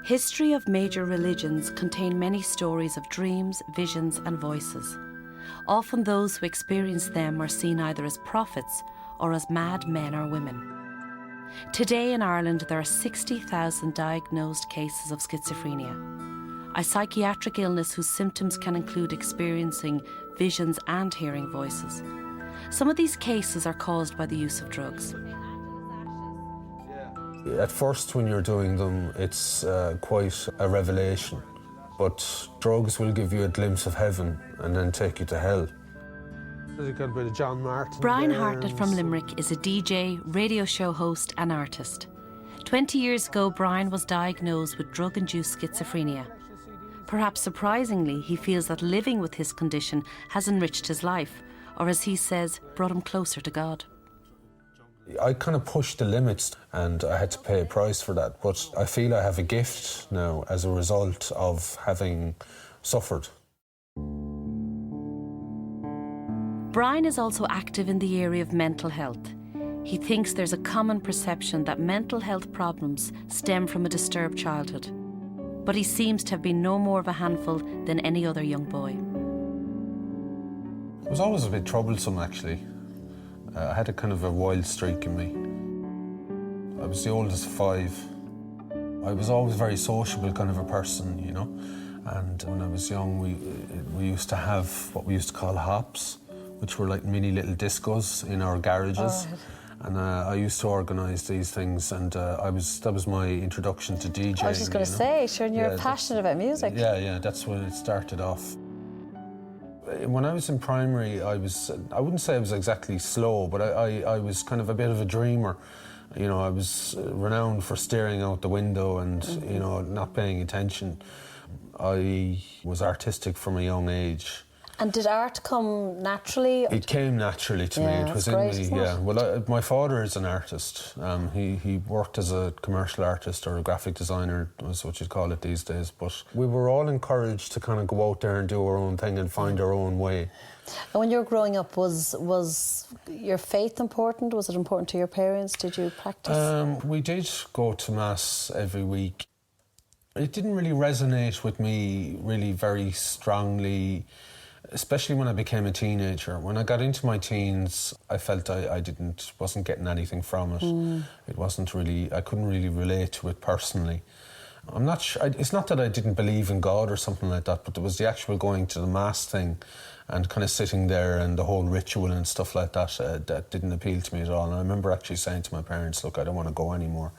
History of major religions contain many stories of dreams, visions and voices. Often those who experience them are seen either as prophets or as mad men or women. Today in Ireland there are 60,000 diagnosed cases of schizophrenia, a psychiatric illness whose symptoms can include experiencing visions and hearing voices. Some of these cases are caused by the use of drugs. At first when you're doing them, it's quite a revelation. But drugs will give you a glimpse of heaven and then take you to hell. There's got a bit of John Martin. Brian Hartnett from Limerick is a DJ, radio show host and artist. 20 years ago, Brian was diagnosed with drug-induced schizophrenia. Perhaps surprisingly, he feels that living with his condition has enriched his life, or as he says, brought him closer to God. I kind of pushed the limits and I had to pay a price for that, but I feel I have a gift now as a result of having suffered. Brian is also active in the area of mental health. He thinks there's a common perception that mental health problems stem from a disturbed childhood. But he seems to have been no more of a handful than any other young boy. It was always a bit troublesome, actually. I had a kind of a wild streak in me. I was the oldest of 5. I was always a very sociable kind of a person, you know. And when I was young, we used to have what we used to call hops, which were like mini little discos in our garages. Oh. And I used to organise these things, and that was my introduction to DJing. I was just going to say, sure, and you're passionate about music. Yeah, that's when it started off. When I was in primary, I wouldn't say I was exactly slow, but I was kind of a bit of a dreamer. You know, I was renowned for staring out the window and, you know, not paying attention. I was artistic from a young age. And did art come naturally? It came naturally to me. It was in me, yeah. Well, my father is an artist. He worked as a commercial artist or a graphic designer, is what you'd call it these days. But we were all encouraged to kind of go out there and do our own thing and find our own way. And when you were growing up, was your faith important? Was it important to your parents? Did you practice? We did go to Mass every week. It didn't really resonate with me really very strongly, especially when I became a teenager. When I got into my teens, I felt I wasn't getting anything from it. It wasn't really, I couldn't really relate to it personally. I'm not sure, it's not that I didn't believe in God or something like that, but there was the actual going to the Mass thing and kind of sitting there and the whole ritual and stuff like that, that didn't appeal to me at all. And I remember actually saying to my parents, look, I don't want to go anymore.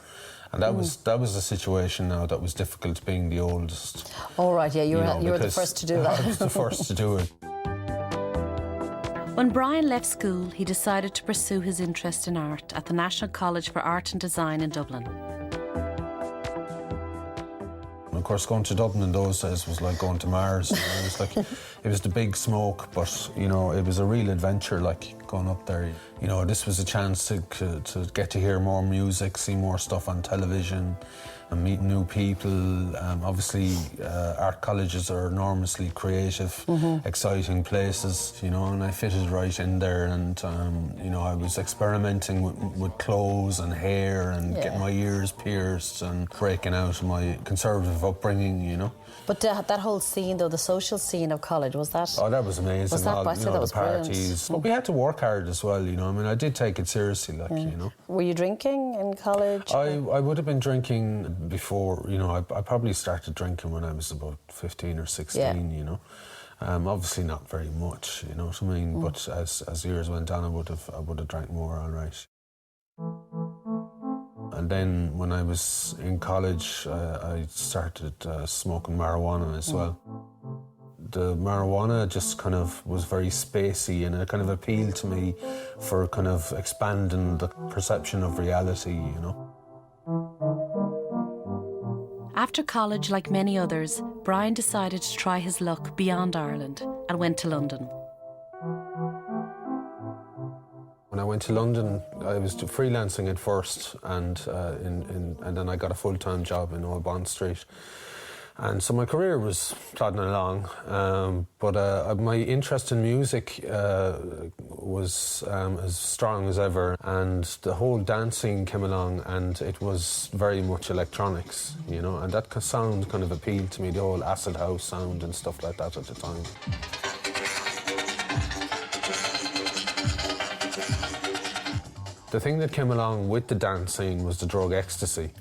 And that was a situation now that was difficult, being the oldest. Oh, right, yeah, you were the first to do that. I was the first to do it. When Brian left school, he decided to pursue his interest in art at the National College for Art and Design in Dublin. Of course, going to Dublin in those days was like going to Mars. You know? It was like, it was the big smoke, but you know, it was a real adventure. Like going up there, you know, this was a chance to get to hear more music, see more stuff on television, and meet new people. Obviously, art colleges are enormously creative, exciting places, you know, and I fitted right in there. And you know, I was experimenting with clothes and hair and getting my ears pierced and breaking out of my conservative upbringing, you know. But that whole scene, though, the social scene of college, was that? Oh, that was amazing. Was that, you know, that was the parties. But we had to work hard as well, you know. I mean, I did take it seriously, like, you know. Were you drinking in college? I would have been drinking before, you know. I probably started drinking when I was about 15 or 16, you know. Obviously not very much, you know what I mean. But as years went on, I would have drank more, all right. And then when I was in college, I started smoking marijuana as well. The marijuana just kind of was very spacey, and it kind of appealed to me for kind of expanding the perception of reality, you know. After college, like many others, Brian decided to try his luck beyond Ireland and went to London. When I went to London, I was freelancing at first, and then I got a full-time job in Old Bond Street. And so my career was plodding along, but my interest in music was as strong as ever, and the whole dance scene came along, and it was very much electronics, you know, and that sound kind of appealed to me, the whole acid house sound and stuff like that at the time. The thing that came along with the dance scene was the drug ecstasy,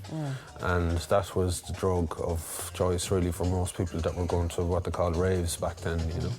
and that was the drug of choice really for most people that were going to what they called raves back then, you know.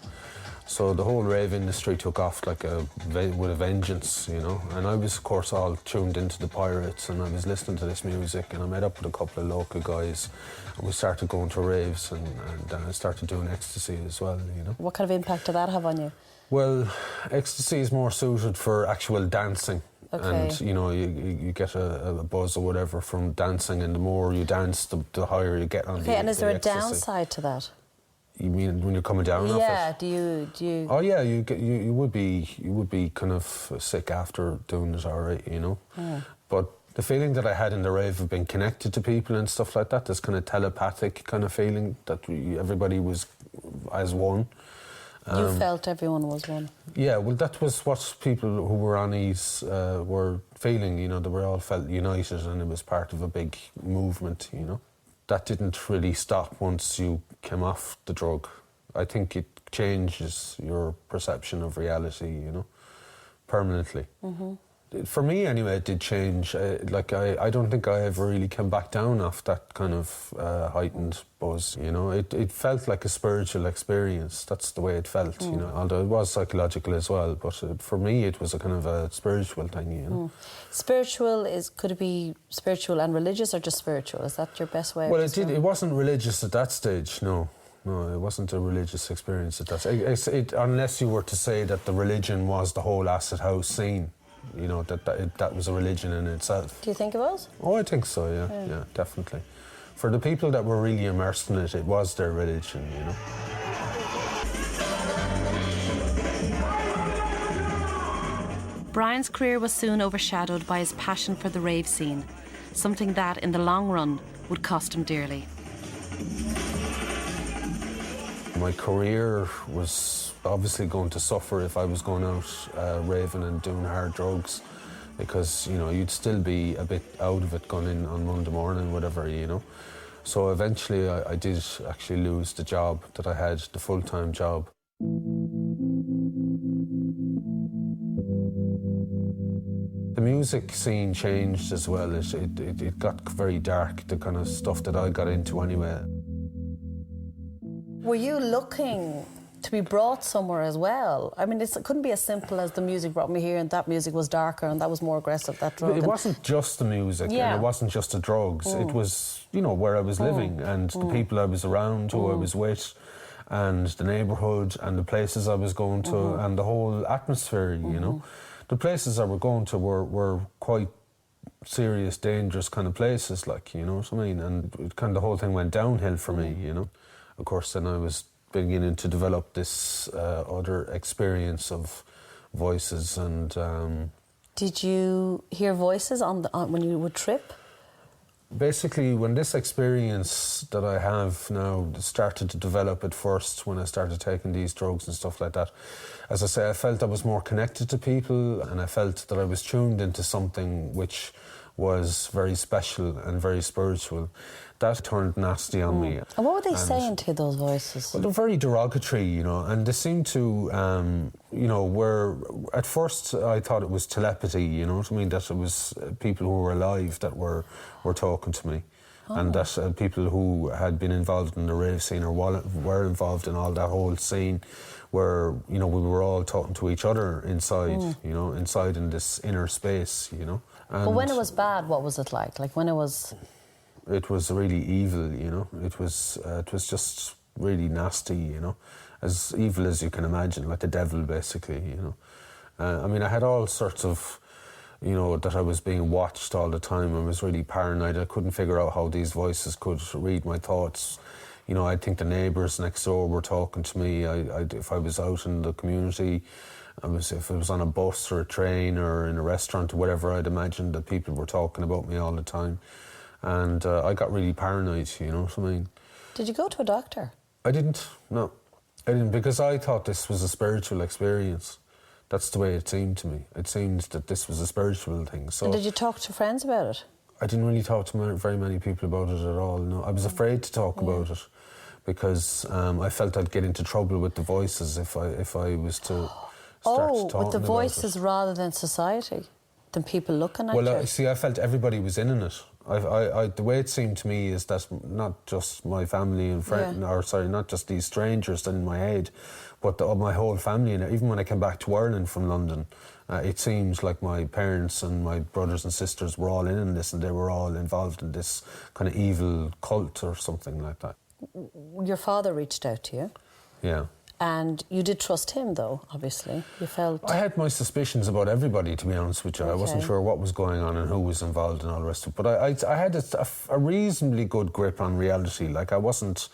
So the whole rave industry took off with a vengeance, you know, and I was of course all tuned into the Pirates, and I was listening to this music, and I met up with a couple of local guys, and we started going to raves, and I started doing ecstasy as well, you know. What kind of impact did that have on you? Well, ecstasy is more suited for actual dancing. Okay. And, you know, you get a buzz or whatever from dancing, and the more you dance, the higher you get on the ecstasy. And is there a downside to that? You mean when you're coming down off it? Yeah, do you... Oh, yeah, you would be kind of sick after doing it, all right, you know? Yeah. But the feeling that I had in the rave of being connected to people and stuff like that, this kind of telepathic kind of feeling that everybody was as one. You felt everyone was one? Yeah, well, that was what people who were on these were feeling, you know, they were all felt united, and it was part of a big movement, you know. That didn't really stop once you came off the drug. I think it changes your perception of reality, you know, permanently. Mm-hmm. For me, anyway, it did change. I don't think I ever really came back down off that kind of heightened buzz, you know. It felt like a spiritual experience. That's the way it felt, you know, although it was psychological as well. But for me, it was a kind of a spiritual thing, you know. Spiritual could it be spiritual and religious, or just spiritual? Is that your best way? Well, it wasn't religious at that stage, no. No, it wasn't a religious experience at that stage. Unless you were to say that the religion was the whole acid house scene. You know, that was a religion in itself. Do you think it was? Oh, I think so, yeah, definitely. For the people that were really immersed in it, it was their religion, you know. Brian's career was soon overshadowed by his passion for the rave scene, something that, in the long run, would cost him dearly. My career was obviously going to suffer if I was going out raving and doing hard drugs, because, you know, you'd still be a bit out of it going in on Monday morning, whatever, you know. So eventually I did actually lose the job that I had, the full-time job. The music scene changed as well. It got very dark, the kind of stuff that I got into anyway. Were you looking to be brought somewhere as well? I mean, it couldn't be as simple as the music brought me here and that music was darker and that was more aggressive, that drug. It wasn't just the music, and it wasn't just the drugs. It was, you know, where I was living and the people I was around, who I was with, and the neighbourhood and the places I was going to and the whole atmosphere, you know. The places I were going to were quite serious, dangerous kind of places, like, you know what I mean? And it kind of the whole thing went downhill for me, you know. Of course, then I was beginning to develop this other experience of voices and... Did you hear voices when you would trip? Basically, when this experience that I have now started to develop at first, when I started taking these drugs and stuff like that, as I say, I felt I was more connected to people, and I felt that I was tuned into something which was very special and very spiritual. That turned nasty on me. And what were they saying to you, those voices? Well, they're very derogatory, you know, and they seem to, you know, at first I thought it was telepathy, you know what I mean, that it was people who were alive that were talking to me. And that people who had been involved in the rave scene or were involved in all that whole scene where, you know, we were all talking to each other inside, you know, inside in this inner space, you know. And but when it was bad, what was it like? Like when it was... It was really evil, you know. It was just really nasty, you know, as evil as you can imagine, like the devil, basically, you know. I mean, I had all sorts of, you know, that I was being watched all the time. I was really paranoid. I couldn't figure out how these voices could read my thoughts. You know, I think the neighbours next door were talking to me. If I was out in the community, if it was on a bus or a train or in a restaurant or whatever, I'd imagine that people were talking about me all the time. And I got really paranoid, you know what I mean? Did you go to a doctor? I didn't, no. I didn't, because I thought this was a spiritual experience. That's the way it seemed to me. It seemed that this was a spiritual thing. So And did you talk to friends about it? I didn't really talk to very many people about it at all, no. I was afraid to talk about it because I felt I'd get into trouble with the voices if I was to start talking with the about voices it. rather than society, than people looking at you? Well, see, I felt everybody was in it. The way it seemed to me is that not just my family and friends, not just these strangers in my head, but my whole family. And even when I came back to Ireland from London, it seems like my parents and my brothers and sisters were all in this, and they were all involved in this kind of evil cult or something like that. Your father reached out to you. Yeah. And you did trust him, though, obviously. You felt... I had my suspicions about everybody, to be honest with you. I wasn't sure what was going on and who was involved and all the rest of it. But I had a reasonably good grip on reality. Like, I wasn't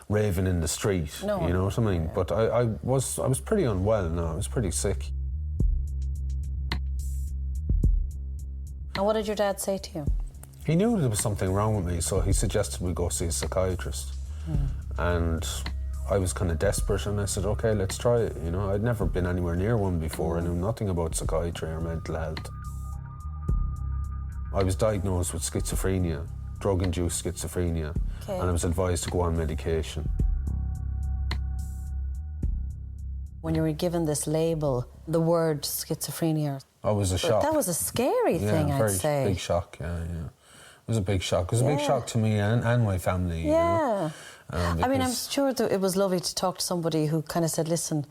raving in the street, you know what I mean? Yeah. But I was pretty unwell now. I was pretty sick. And what did your dad say to you? He knew there was something wrong with me, so he suggested we go see a psychiatrist. And I was kind of desperate, and I said, OK, let's try it. You know, I'd never been anywhere near one before. I knew nothing about psychiatry or mental health. I was diagnosed with schizophrenia, drug-induced schizophrenia, and I was advised to go on medication. When you were given this label, the word schizophrenia... I was a shock. That was a scary thing, I'd say. Big shock, yeah. It was a big shock. It was a big shock to me and my family, you know? I mean, I'm sure that it was lovely to talk to somebody who kind of said, listen,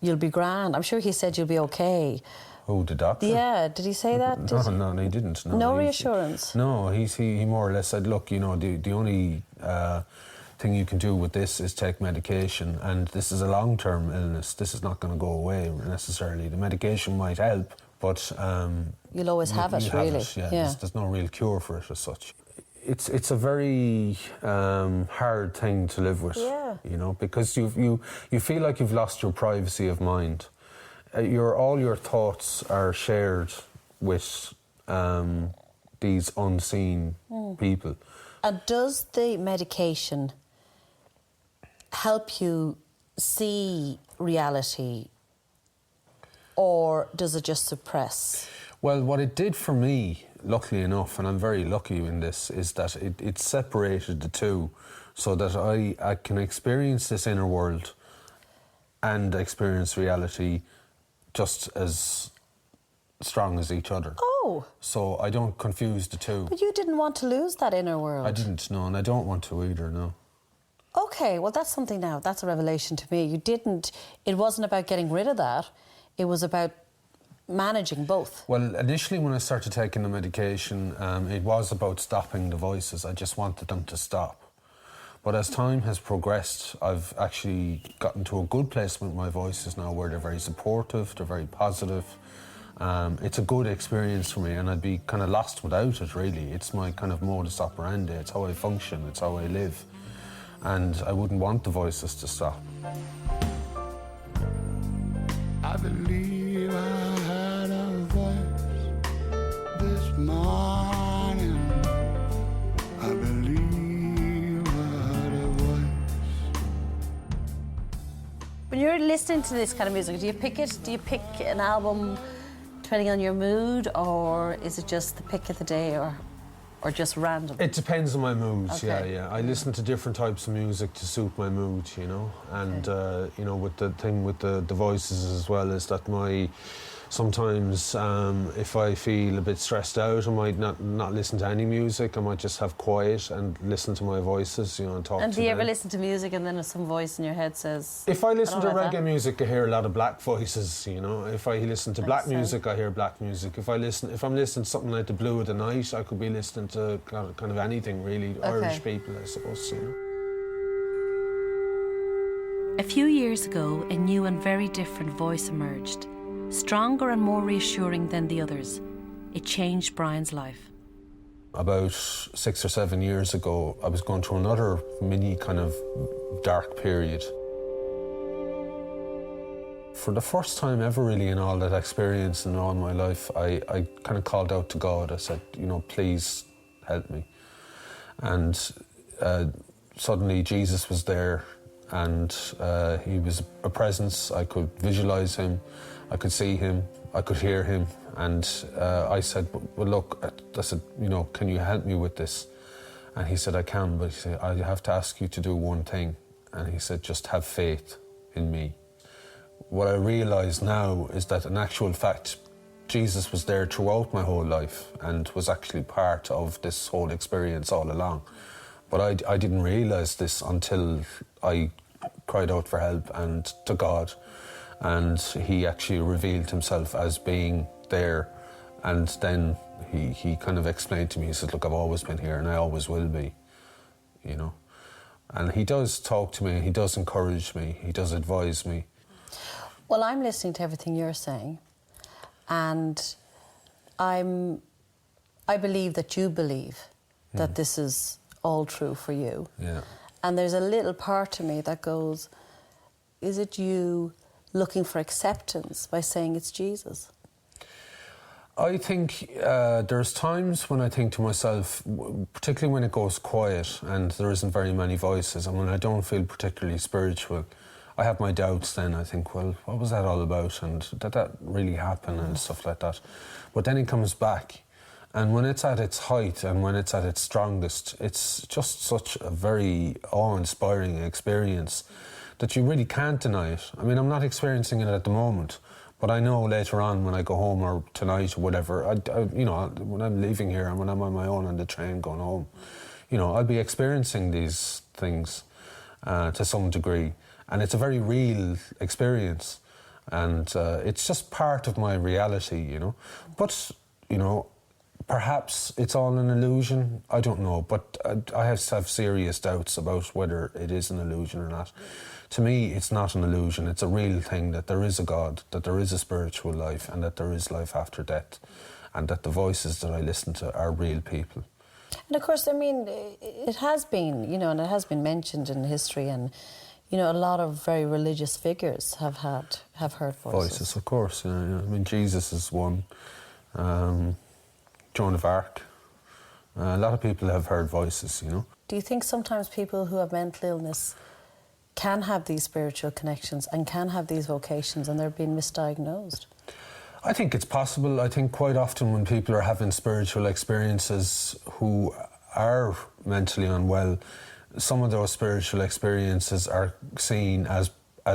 you'll be grand. I'm sure he said you'll be OK. Who, the doctor? Yeah, did he say that? No, he didn't. No reassurance? No, he more or less said, look, you know, the only thing you can do with this is take medication, and this is a long-term illness. This is not going to go away necessarily. The medication might help, but... you'll always have it, really. There's no real cure for it as such. It's a very hard thing to live with, you know, because you feel like you've lost your privacy of mind. All your thoughts are shared with these unseen people. And does the medication help you see reality, or does it just suppress? Well, what it did for me, luckily enough, and I'm very lucky in this, is that it separated the two so that I can experience this inner world and experience reality just as strong as each other. Oh! So I don't confuse the two. But you didn't want to lose that inner world. I didn't, no, and I don't want to either, no. OK, well, that's something now. That's a revelation to me. It wasn't about getting rid of that. It was about managing both. Well, initially when I started taking the medication, it was about stopping the voices. I just wanted them to stop. But as time has progressed, I've actually gotten to a good place with my voices now, where they're very supportive, they're very positive. It's a good experience for me, and I'd be kind of lost without it, really. It's my kind of modus operandi. It's how I function, it's how I live. And I wouldn't want the voices to stop. I believe I had a voice this morning. I believe I had a voice. When you're listening to this kind of music, do you pick an album depending on your mood, or is it just the pick of the day, or just random? It depends on my mood, Okay. yeah. I listen to different types of music to suit my mood, you know. And, you know, with the thing with the voices as well is that sometimes if I feel a bit stressed out, I might not listen to any music. I might just have quiet and listen to my voices, you know, and talk to them. And do you ever listen to music and then some voice in your head says... If I listen to like reggae that? music, I hear a lot of black voices, you know. If I listen to black music, I hear black music. If I'm listening to something like the Blue of the Night, I could be listening to kind of anything, really. Okay. Irish people, I suppose, you know. A few years ago, a new and very different voice emerged. Stronger and more reassuring than the others. It changed Brian's life. About 6 or 7 years ago, I was going through another mini kind of dark period. For the first time ever really in all that experience and all my life, I kind of called out to God. I said, you know, please help me. And suddenly Jesus was there, and he was a presence. I could visualise him, I could see him, I could hear him, and I said, well, look, I said, can you help me with this? And he said, I can, but he said, I have to ask you to do one thing. And he said, just have faith in me. What I realise now is that in actual fact, Jesus was there throughout my whole life and was actually part of this whole experience all along. But I didn't realise this until I cried out for help and to God, and he actually revealed himself as being there. And then he kind of explained to me, he said, look, I've always been here and I always will be, And he does talk to me, he does encourage me, he does advise me. Well, I'm listening to everything you're saying, and I believe that you believe that this is all true for you. Yeah. And there's a little part of me that goes, is it you looking for acceptance by saying it's Jesus? I think there's times when I think to myself, particularly when it goes quiet and there isn't very many voices, and when I don't feel particularly spiritual, I have my doubts then. I think, well, what was that all about? And did that really happen and stuff like that? But then it comes back. And when it's at its height and when it's at its strongest, it's just such a very awe-inspiring experience that you really can't deny it. I mean, I'm not experiencing it at the moment, but I know later on when I go home or tonight or whatever, when I'm leaving here and when I'm on my own on the train going home, I'll be experiencing these things to some degree. And it's a very real experience. And it's just part of my reality, But, perhaps it's all an illusion. I don't know. But I have serious doubts about whether it is an illusion or not. To me, it's not an illusion. It's a real thing that there is a God, that there is a spiritual life, and that there is life after death, and that the voices that I listen to are real people. And of course, I mean, it has been, and it has been mentioned in history, and a lot of very religious figures have heard voices. Voices, of course. Yeah. I mean, Jesus is one. Joan of Arc. A lot of people have heard voices, Do you think sometimes people who have mental illness can have these spiritual connections and can have these vocations and they're being misdiagnosed? I think it's possible. I think quite often when people are having spiritual experiences who are mentally unwell, some of those spiritual experiences are seen as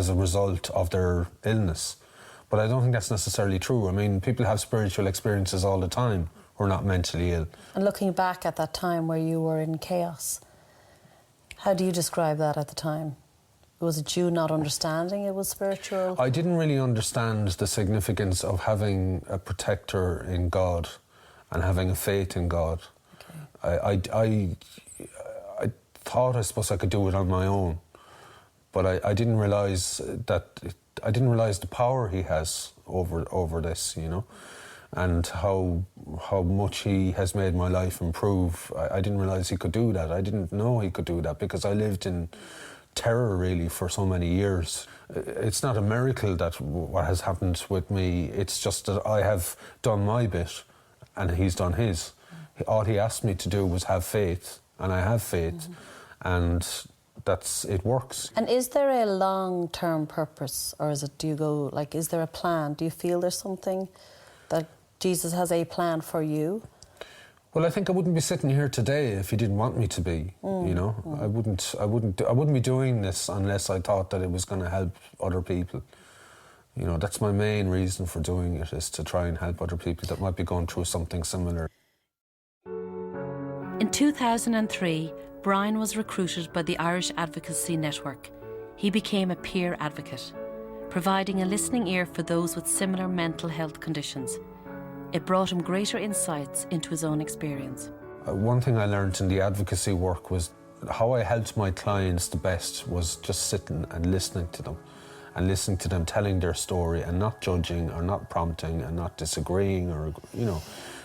a result of their illness. But I don't think that's necessarily true. I mean, people have spiritual experiences all the time who are not mentally ill. And looking back at that time where you were in chaos, how do you describe that at the time? Was it you not understanding it was spiritual? I didn't really understand the significance of having a protector in God and having a faith in God. Okay. I thought, I suppose, I could do it on my own, but I didn't realise I didn't realise the power he has over this, and how much he has made my life improve. I didn't realise he could do that. I didn't know he could do that because I lived in terror really for so many years. It's not a miracle that what has happened with me. It's just that I have done my bit and he's done his. All he asked me to do was have faith, and I have faith, and it works. And is there a long-term purpose, or is there a plan? Do you feel there's something that Jesus has a plan for you? Well, I think I wouldn't be sitting here today if he didn't want me to be. I wouldn't be doing this unless I thought that it was going to help other people. That's my main reason for doing it, is to try and help other people that might be going through something similar. In 2003, Brian was recruited by the Irish Advocacy Network. He became a peer advocate, providing a listening ear for those with similar mental health conditions. It brought him greater insights into his own experience. One thing I learned in the advocacy work was how I helped my clients the best was just sitting and listening to them telling their story and not judging or not prompting and not disagreeing or,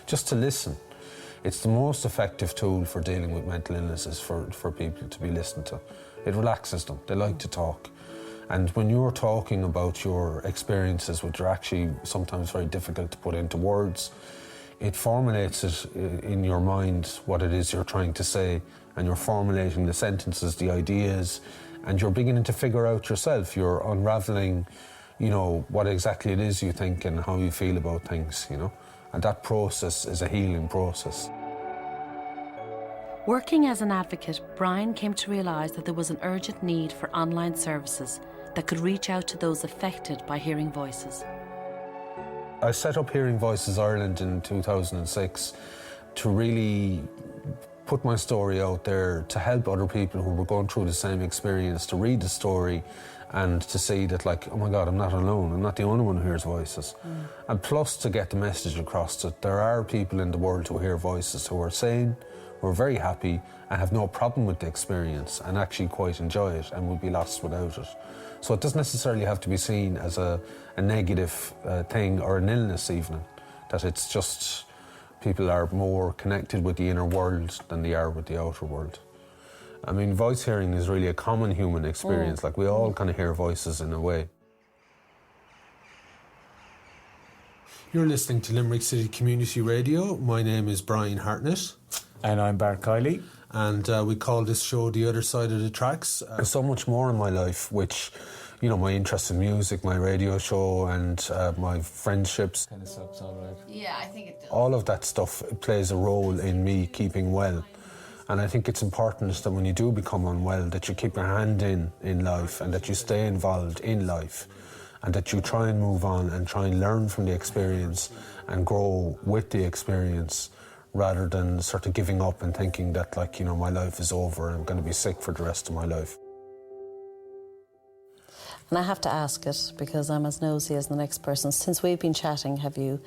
just to listen. It's the most effective tool for dealing with mental illnesses for people to be listened to. It relaxes them. They like to talk. And when you're talking about your experiences, which are actually sometimes very difficult to put into words, it formulates it in your mind, what it is you're trying to say, and you're formulating the sentences, the ideas, and you're beginning to figure out yourself. You're unraveling, what exactly it is you think and how you feel about things, And that process is a healing process. Working as an advocate, Brian came to realise that there was an urgent need for online services that could reach out to those affected by hearing voices. I set up Hearing Voices Ireland in 2006 to really put my story out there, to help other people who were going through the same experience, to read the story and to see that, oh my God, I'm not alone. I'm not the only one who hears voices. And plus to get the message across that there are people in the world who hear voices, who are sane, who are very happy and have no problem with the experience and actually quite enjoy it and would be lost without it. So it doesn't necessarily have to be seen as a negative thing or an illness even, that it's just people are more connected with the inner world than they are with the outer world. I mean, voice hearing is really a common human experience. We all kind of hear voices in a way. You're listening to Limerick City Community Radio. My name is Brian Hartnett. And I'm Bart Kiley. And we call this show The Other Side of the Tracks. There's so much more in my life, which, my interest in music, my radio show and my friendships. Kind of sucks, all right. Yeah, I think it does. All of that stuff plays a role in me keeping well. And I think it's important that when you do become unwell, that you keep your hand in life and that you stay involved in life and that you try and move on and try and learn from the experience and grow with the experience, rather than sort of giving up and thinking that, my life is over and I'm going to be sick for the rest of my life. And I have to ask it because I'm as nosy as the next person. Since we've been chatting, have you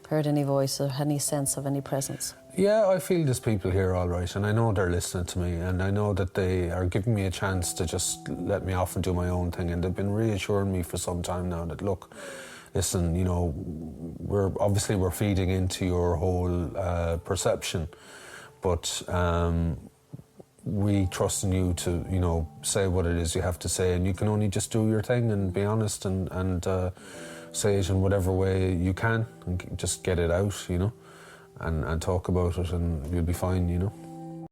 heard any voice or any sense of any presence? Yeah, I feel there's people here all right, and I know they're listening to me, and I know that they are giving me a chance to just let me off and do my own thing, and they've been reassuring me for some time now that, look, listen, we're feeding into your whole perception, but we trust in you to, say what it is you have to say, and you can only just do your thing and be honest and say it in whatever way you can, and just get it out, and talk about it, and you'll be fine,